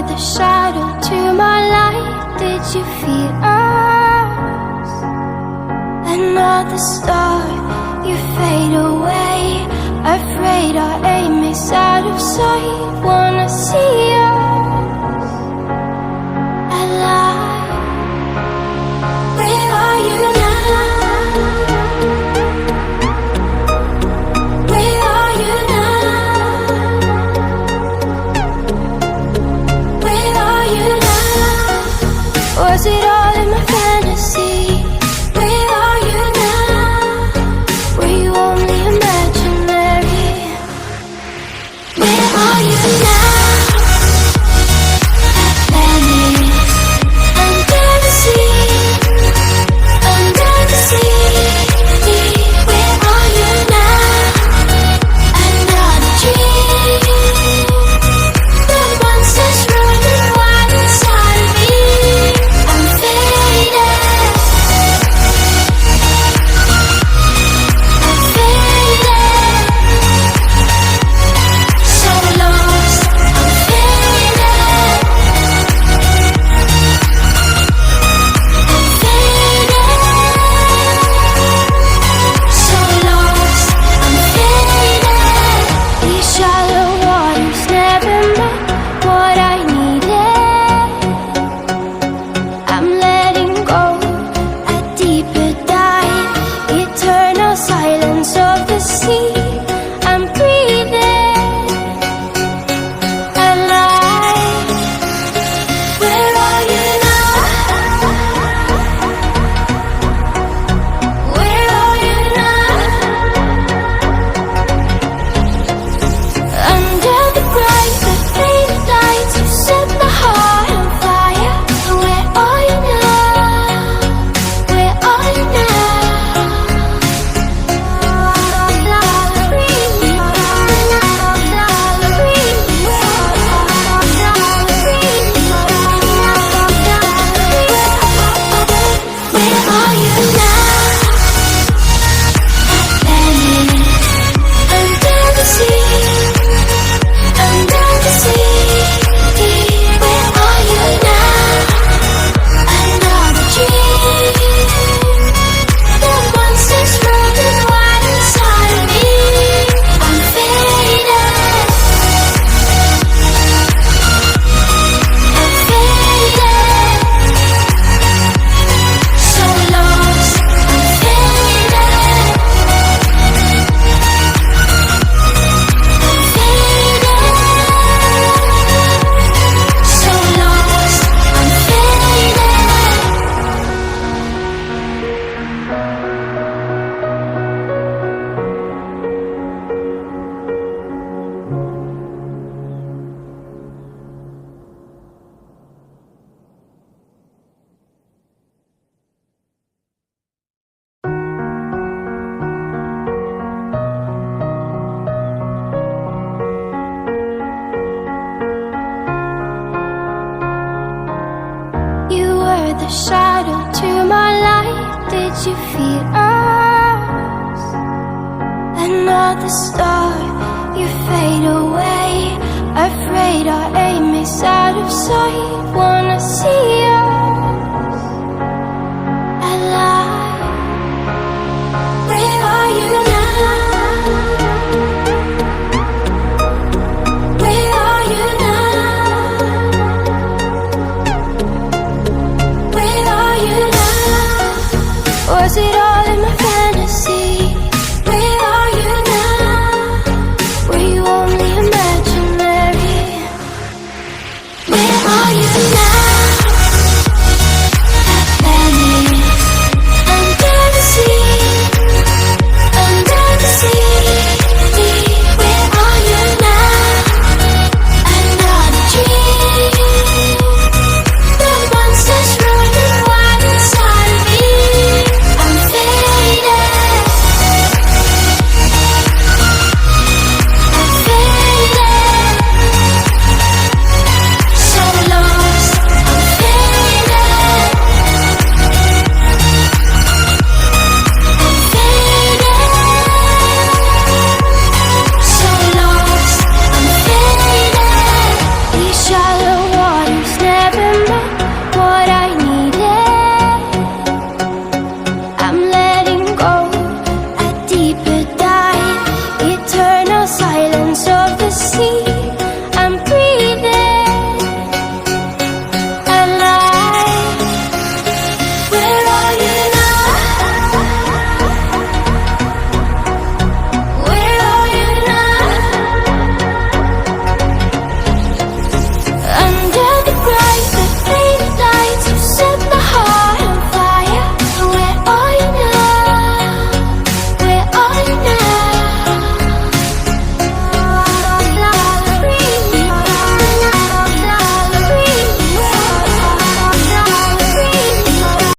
the shadow to my light. Did you feel us? Another star, you fade away. Afraid our aim is out of sight. Wanna see us alive. Where are you now? Where are you now? Where are you now? Was it all in my fantasy? Where are you now? Were you only imaginary? Where are you now? Atlantis, under the sea, under the sea. Where are you now? Another dream. The monsters running wild inside of me. I'm faded. I'm faded. So lost. I'm faded. I'm faded. So lost. I'm faded. These shallow waters never met what I needed. I'm letting go a deeper dive. Eternal silence of the sea. I'm breathing alive. Where are you now? Where are you now? Under the bright, the faded lights, you set my heart on fire. Where are you now? Where are you Where are you now? Atlantis, under the sea, under the sea. Where are you now? Another dream. The monsters running wild inside of me. I'm faded. I'm faded. So lost. I'm faded. I'm faded. So lost. I'm You were the shadow to my light. Did you feel us? Another star, you fade away. Afraid our aim is out of sight. Wanna see